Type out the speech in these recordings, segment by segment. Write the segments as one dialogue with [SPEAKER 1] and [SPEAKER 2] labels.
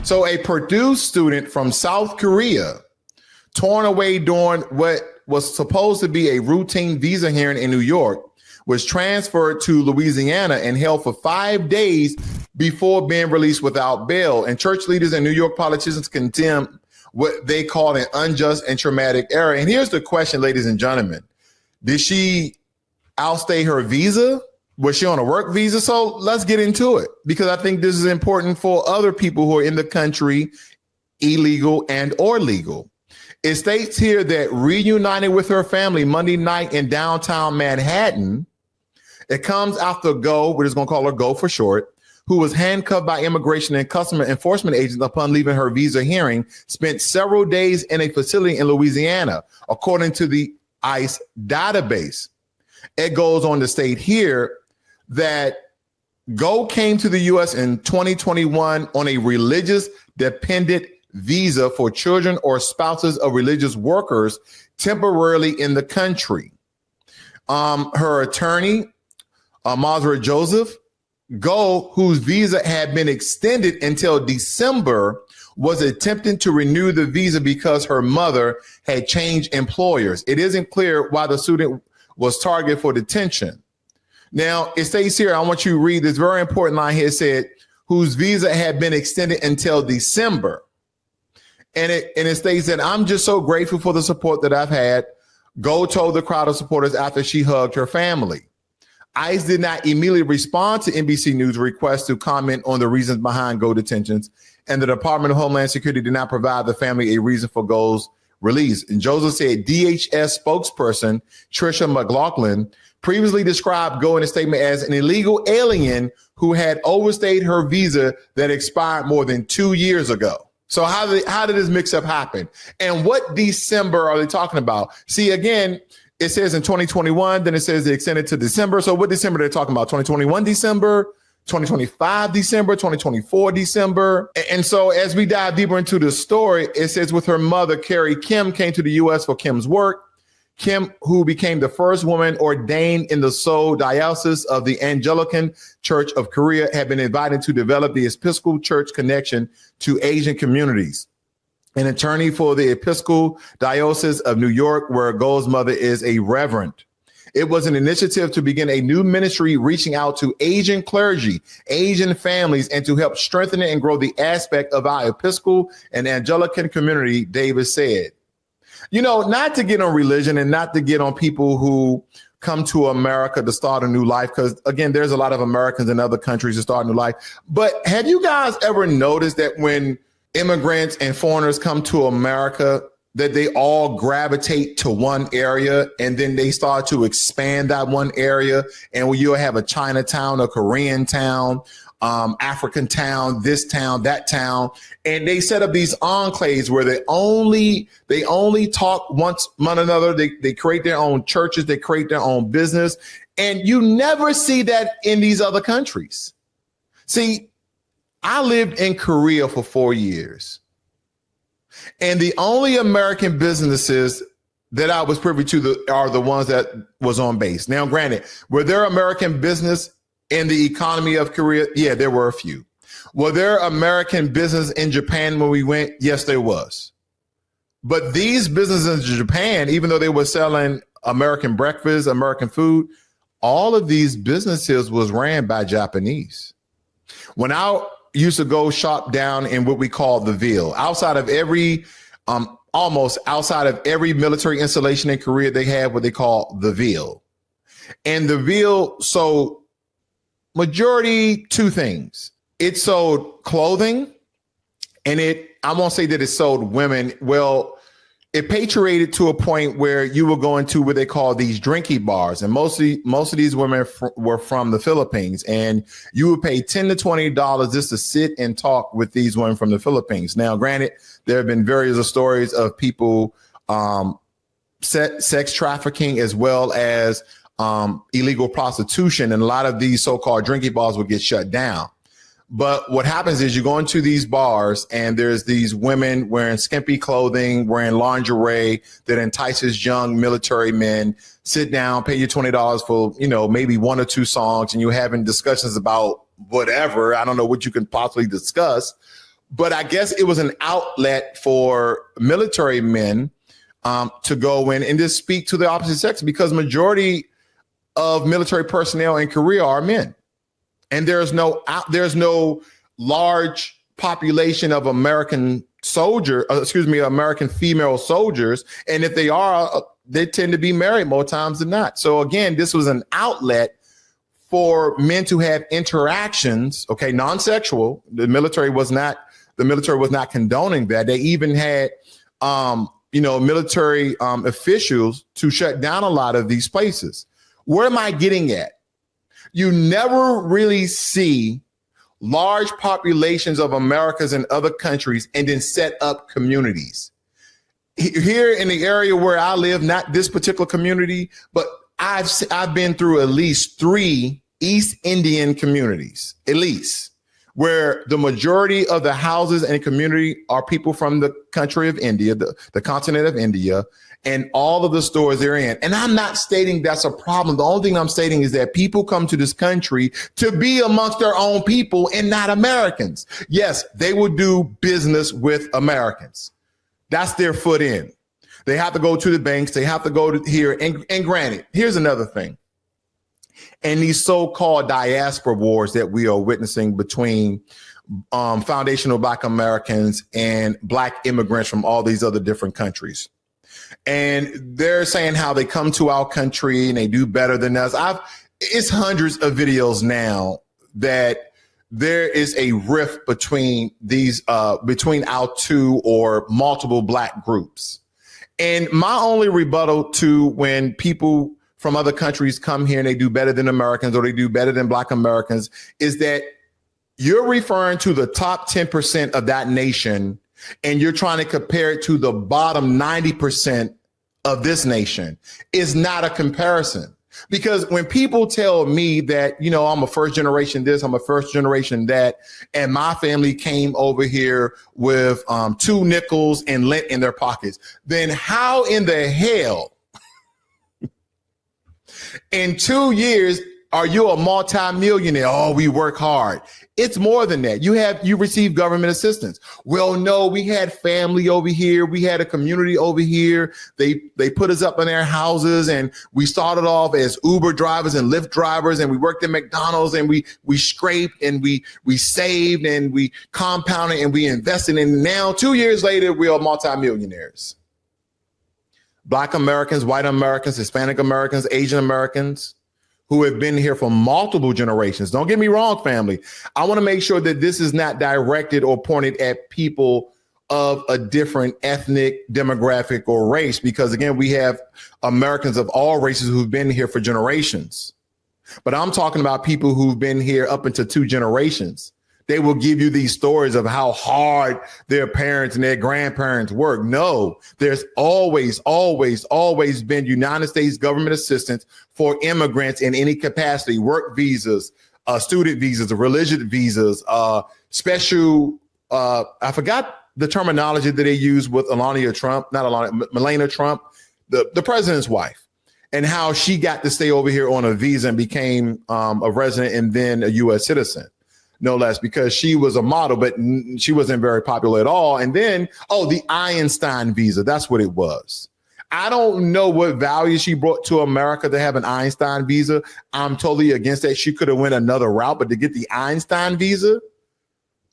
[SPEAKER 1] So a Purdue student from South Korea, torn away during what was supposed to be a routine visa hearing in New York, was transferred to Louisiana and held for 5 days before being released without bail. And church leaders and New York politicians condemn what they call an unjust and traumatic error. And here's the question, ladies and gentlemen. Did she outstay her visa? Was she on a work visa? So let's get into it, because I think this is important for other people who are in the country, illegal and or legal. It states here that reunited with her family Monday night in downtown Manhattan. It comes after Go, we're just going to call her Go for short, who was handcuffed by immigration and customs enforcement agents upon leaving her visa hearing, spent several days in a facility in Louisiana, according to the ICE database. It goes on to state here that Go came to the U.S. in 2021 on a religious dependent visa for children or spouses of religious workers temporarily in the country. Her attorney, Mazra Joseph, Go, whose visa had been extended until December, was attempting to renew the visa because her mother had changed employers. It isn't clear why the student was targeted for detention. Now, it states here, I want you to read this very important line here. It said, whose visa had been extended until December. And it states that I'm just so grateful for the support that I've had. Go told the crowd of supporters after she hugged her family. ICE did not immediately respond to NBC News' request to comment on the reasons behind Go detentions, and the Department of Homeland Security did not provide the family a reason for Go's release. And Joseph said DHS spokesperson Tricia McLaughlin previously described Go in a statement as an illegal alien who had overstayed her visa that expired more than 2 years ago. So how did this mix-up happen? And what December are they talking about? See, again, it says in 2021, then it says they extended to December. So what December they're talking about? 2021 December, 2025 December, 2024 December. And so as we dive deeper into the story, it says with her mother, Carrie Kim, came to the U.S. for Kim's work. Kim, who became the first woman ordained in the Seoul Diocese of the Anglican Church of Korea, had been invited to develop the Episcopal Church connection to Asian communities. An attorney for the Episcopal Diocese of New York, where Go's mother is a reverend. It was an initiative to begin a new ministry reaching out to Asian clergy, Asian families, and to help strengthen and grow the aspect of our Episcopal and Anglican community, Davis said. You know, not to get on religion and not to get on people who come to America to start a new life, because, again, there's a lot of Americans in other countries to start a new life. But have you guys ever noticed that when immigrants and foreigners come to America, that they all gravitate to one area and then they start to expand that one area? And you'll have a Chinatown, a Korean town, African town, this town, that town, and they set up these enclaves where they only talk one another. They create their own churches, they create their own business, and you never see that in these other countries. See, I lived in Korea for 4 years, and the only American businesses that I was privy to are the ones that was on base. Now, granted, were there American business in the economy of Korea? Yeah, there were a few. Were there American business in Japan when we went? Yes, there was. But these businesses in Japan, even though they were selling American breakfast, American food, all of these businesses was ran by Japanese. When I used to go shop down in what we call the Ville, outside of every, almost outside of every military installation in Korea, they have what they call the Ville. And the Ville sold majority two things. It sold clothing, and I won't say that it sold women. Well, it patriated to a point where you were going to what they call these drinky bars. And most of these women were from the Philippines, and you would pay $10 to $20 just to sit and talk with these women from the Philippines. Now, granted, there have been various stories of people sex trafficking as well as illegal prostitution, and a lot of these so-called drinking bars will get shut down. But what happens is you go into these bars and there's these women wearing skimpy clothing, wearing lingerie that entices young military men. Sit down, pay you $20 for, maybe one or two songs, and you're having discussions about whatever. I don't know what you can possibly discuss. But I guess it was an outlet for military men to go in and just speak to the opposite sex, because majority of military personnel in Korea are men. And there's no large population of American female soldiers. And if they are, they tend to be married more times than not. So again, this was an outlet for men to have interactions, okay, non-sexual. The military was not condoning that. They even had, military officials to shut down a lot of these places. Where am I getting at? You never really see large populations of Americans in other countries and then set up communities. Here in the area where I live, not this particular community, but I've been through at least 3 East Indian communities, at least, where the majority of the houses and community are people from the country of India, the continent of India, and all of the stores they're in. And I'm not stating that's a problem. The only thing I'm stating is that people come to this country to be amongst their own people and not Americans. Yes, they will do business with Americans. That's their foot in. They have to go to the banks. They have to go to here. And granted, here's another thing. And these so-called diaspora wars that we are witnessing between foundational Black Americans and Black immigrants from all these other different countries. And they're saying how they come to our country and they do better than us. It's hundreds of videos now that there is a rift between between our two or multiple Black groups. And my only rebuttal to when people from other countries come here and they do better than Americans or they do better than Black Americans is that you're referring to the top 10% of that nation and you're trying to compare it to the bottom 90% of this nation. Is not a comparison. Because when people tell me that, I'm a first generation this, I'm a first generation that, and my family came over here with 2 nickels and lint in their pockets, then how in the hell in 2 years are you a multimillionaire? Oh, we work hard. It's more than that. You receive government assistance. Well, no, we had family over here. We had a community over here. They put us up in their houses and we started off as Uber drivers and Lyft drivers and we worked at McDonald's and we scraped and we saved and we compounded and we invested. And now 2 years later, we are multimillionaires. Black Americans, white Americans, Hispanic Americans, Asian Americans, who have been here for multiple generations. Don't get me wrong, family. I want to make sure that this is not directed or pointed at people of a different ethnic, demographic, or race, because again, we have Americans of all races who've been here for generations. But I'm talking about people who've been here up into 2 generations. They will give you these stories of how hard their parents and their grandparents work. No, there's always been United States government assistance for immigrants in any capacity, work visas, student visas, religious visas, special, I forgot the terminology that they use with Melania Trump, the president's wife, and how she got to stay over here on a visa and became a resident and then a U.S. citizen. No less, because she was a model, but she wasn't very popular at all. And then, the Einstein visa, that's what it was. I don't know what value she brought to America to have an Einstein visa. I'm totally against that. She could have went another route, but to get the Einstein visa,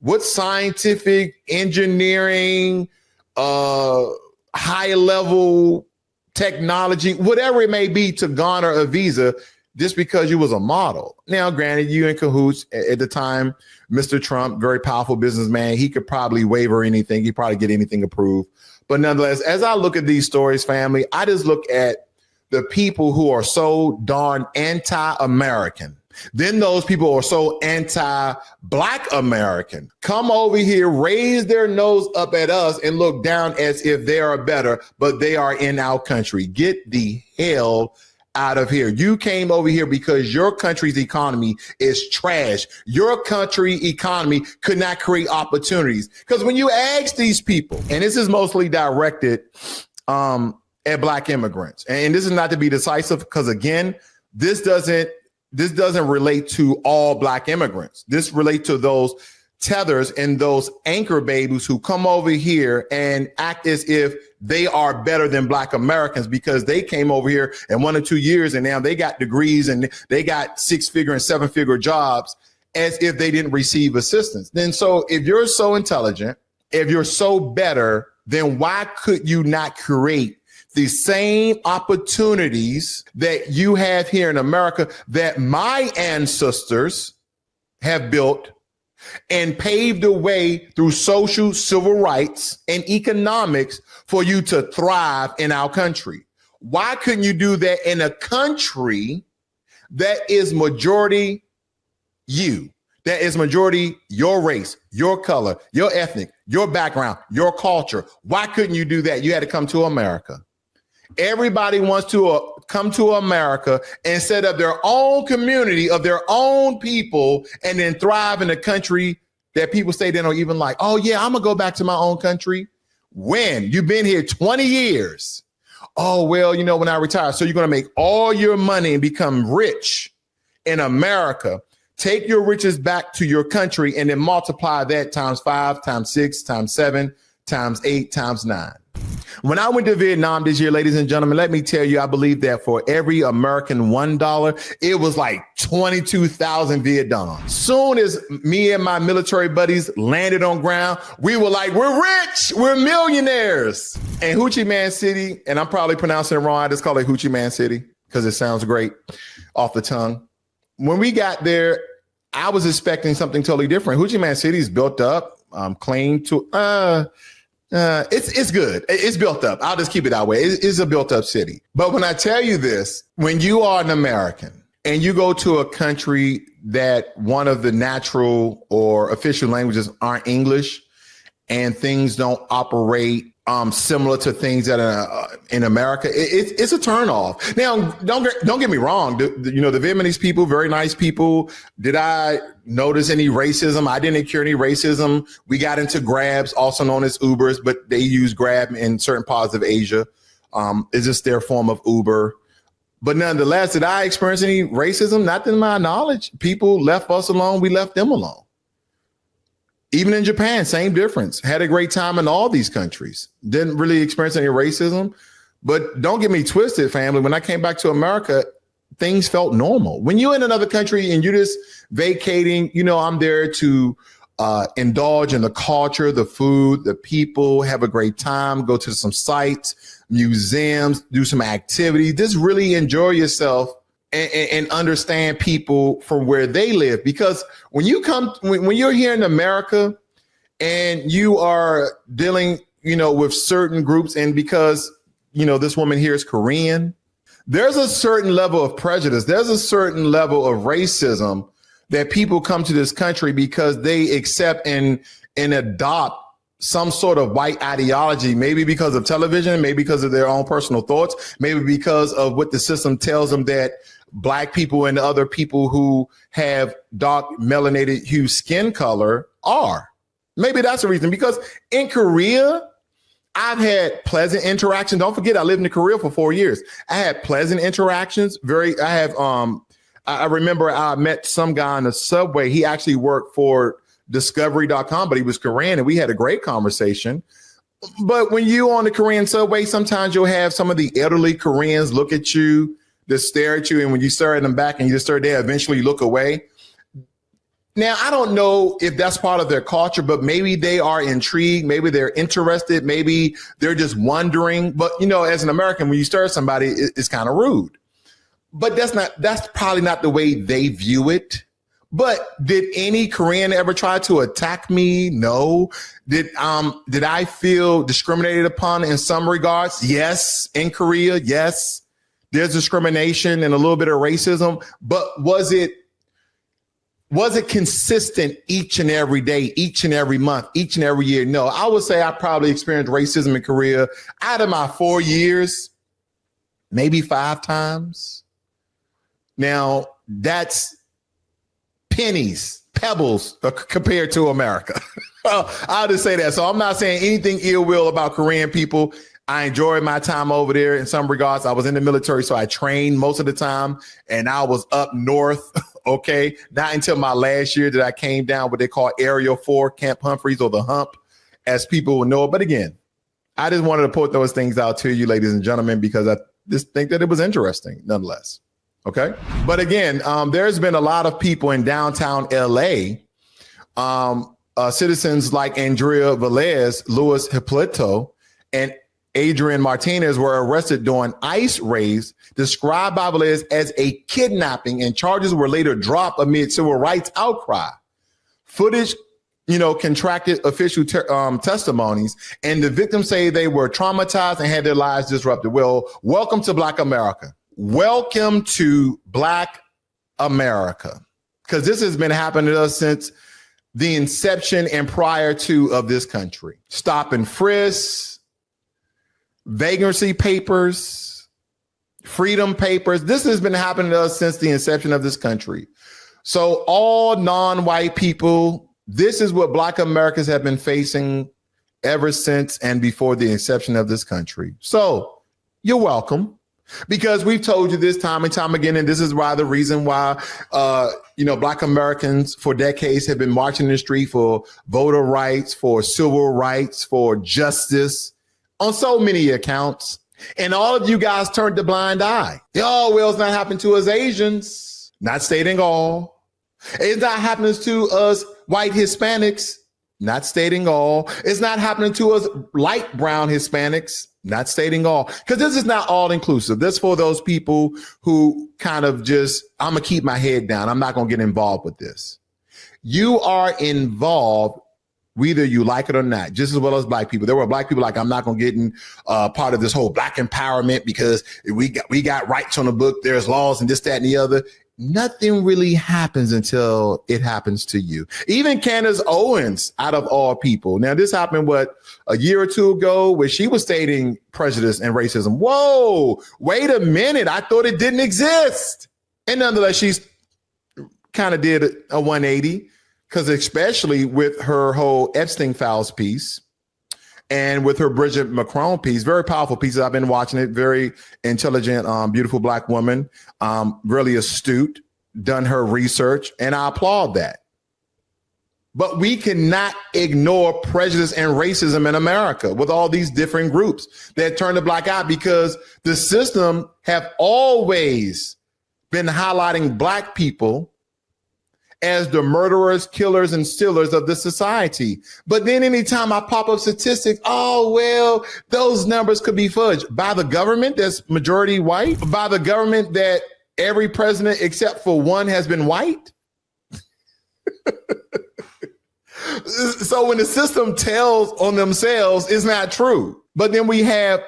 [SPEAKER 1] what scientific, engineering, high level technology, whatever it may be to garner a visa, just because you was a model. Now, granted, you in cahoots at the time, Mr. Trump, very powerful businessman. He could probably waiver anything. He'd probably get anything approved. But nonetheless, as I look at these stories, family, I just look at the people who are so darn anti-American. Then those people are so anti-Black American, come over here, raise their nose up at us and look down as if they are better, but they are in our country. Get the hell out of here. You came over here because your country's economy is trash. Your country economy could not create opportunities. Because when you ask these people, and this is mostly directed at Black immigrants, and this is not to be decisive, because again, this doesn't relate to all Black immigrants. This relates to those tethers and those anchor babies who come over here and act as if they are better than Black Americans because they came over here in 1 or 2 years and now they got degrees and they got 6-figure and 7-figure jobs as if they didn't receive assistance. Then so if you're so intelligent, if you're so better, then why could you not create the same opportunities that you have here in America that my ancestors have built and paved the way through social, civil rights, and economics for you to thrive in our country? Why couldn't you do that in a country that is majority you, that is majority your race, your color, your ethnic, your background, your culture? Why couldn't you do that? You had to come to America. Everybody wants to come to America and set up their own community of their own people and then thrive in a country that people say they don't even like. Oh, yeah, I'm going to go back to my own country. When? You've been here 20 years. Oh, well, you know, when I retire. So you're going to make all your money and become rich in America. Take your riches back to your country and then multiply that times 5, times 6, times 7, times 8, times 9. When I went to Vietnam this year, ladies and gentlemen, let me tell you, I believe that for every American $1, it was like 22,000 Viet Dong. Soon as me and my military buddies landed on ground, we were like, we're rich, we're millionaires. And Ho Chi Minh City, and I'm probably pronouncing it wrong, I just call it Ho Chi Minh City because it sounds great off the tongue. When we got there, I was expecting something totally different. Ho Chi Minh City is built up, claimed to... It's good. It's built up. I'll just keep it that way. It's a built up city. But when I tell you this, when you are an American and you go to a country that one of the natural or official languages aren't English and things don't operate similar to things that are in America, it's a turnoff. Now, don't get me wrong. The Vietnamese people, very nice people. Did I notice any racism? I didn't incur any racism. We got into Grabs, also known as Ubers, but they use Grab in certain parts of Asia. It's just their form of Uber. But nonetheless, did I experience any racism? Not to my knowledge. People left us alone. We left them alone. Even in Japan, same difference. Had a great time in all these countries. Didn't really experience any racism. But don't get me twisted, family. When I came back to America, things felt normal. When you're in another country and you're just vacating, I'm there to indulge in the culture, the food, the people, have a great time, go to some sites, museums, do some activities, just really enjoy yourself and understand people from where they live. Because when you're here in America and you are dealing, with certain groups, and because, this woman here is Korean, there's a certain level of prejudice. There's a certain level of racism that people come to this country because they accept and adopt some sort of white ideology, maybe because of television, maybe because of their own personal thoughts, maybe because of what the system tells them that Black people and other people who have dark melanated hue skin color are. Maybe that's the reason. Because in Korea, I've had pleasant interactions. Don't forget, I lived in Korea for 4 years. I had pleasant interactions. I remember I met some guy on the subway. He actually worked for Discovery.com, but he was Korean, and we had a great conversation. But when you on the Korean subway, sometimes you'll have some of the elderly Koreans look at you, just stare at you, and when you stare at them back and you just stare, they eventually look away. Now, I don't know if that's part of their culture, but maybe they are intrigued, maybe they're interested, maybe they're just wondering. But, as an American, when you stare at somebody, it's kind of rude. But that's probably not the way they view it. But did any Korean ever try to attack me? No. Did I feel discriminated upon in some regards? Yes. In Korea, yes. There's discrimination and a little bit of racism, but was it consistent each and every day, each and every month, each and every year? No, I would say I probably experienced racism in Korea out of my 4 years, maybe 5 times. Now, that's pebbles compared to America. I'll just say that. So I'm not saying anything ill will about Korean people. I enjoyed my time over there in some regards. I was in the military, so I trained most of the time, and I was up north Okay. Not until my last year that I came down what they call Area 4, Camp Humphreys, or the Hump, as people will know it. But again, I just wanted to put those things out to you, ladies and gentlemen, because I just think that it was interesting nonetheless. Okay. But again, there's been a lot of people in downtown LA, citizens like Andrea Velez, Luis Hipólito, and Adrian Martinez were arrested during ICE raids described by Velez as a kidnapping, and charges were later dropped amid civil rights outcry. Footage, contracted official testimonies, and the victims say they were traumatized and had their lives disrupted. Well, welcome to Black America. Welcome to Black America, because this has been happening to us since the inception and prior to of this country. Stop and frisk, vagrancy papers, freedom papers. This has been happening to us since the inception of this country. So all non-white people, this is what Black Americans have been facing ever since and before the inception of this country. So you're welcome, because we've told you this time and time again, and this is why the reason why, Black Americans for decades have been marching in the street for voter rights, for civil rights, for justice, on so many accounts. And all of you guys turned a blind eye. Oh, well, it's not happening to us Asians. Not stating all. It's not happening to us white Hispanics. Not stating all. It's not happening to us light brown Hispanics. Not stating all. Because this is not all inclusive. This is for those people who kind of just, I'm going to keep my head down. I'm not going to get involved with this. You are involved whether you like it or not, just as well as Black people. There were Black people like, I'm not going to get in part of this whole Black empowerment because we got rights on the book. There's laws and this, that, and the other. Nothing really happens until it happens to you. Even Candace Owens, out of all people. Now, this happened, a year or two ago, where she was stating prejudice and racism. Whoa, wait a minute. I thought it didn't exist. And nonetheless, she's kind of did a 180. Because especially with her whole Epstein Files piece and with her Bridget Macron piece, very powerful pieces. I've been watching it. Very intelligent, beautiful Black woman, really astute, done her research, and I applaud that. But we cannot ignore prejudice and racism in America with all these different groups that turn a black eye, because the system have always been highlighting Black people as the murderers, killers, and stealers of the society. But then anytime I pop up statistics, oh, well, those numbers could be fudged by the government that's majority white, by the government that every president except for one has been white. So when the system tells on themselves, it's not true. But then we have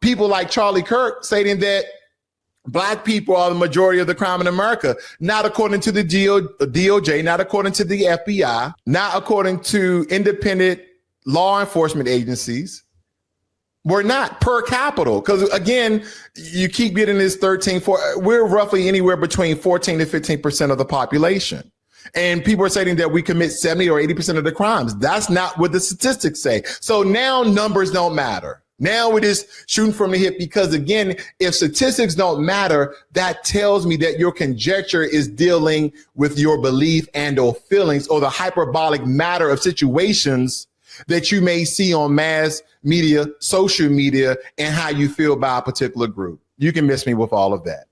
[SPEAKER 1] people like Charlie Kirk stating that Black people are the majority of the crime in America, not according to the DOJ, not according to the FBI, not according to independent law enforcement agencies. We're not per capita, because again, you keep getting this 13, we're roughly anywhere between 14 to 15% of the population. And people are saying that we commit 70 or 80% of the crimes. That's not what the statistics say. So now numbers don't matter. Now we're just shooting from the hip, because again, if statistics don't matter, that tells me that your conjecture is dealing with your belief and or feelings, or the hyperbolic matter of situations that you may see on mass media, social media, and how you feel about a particular group. You can miss me with all of that.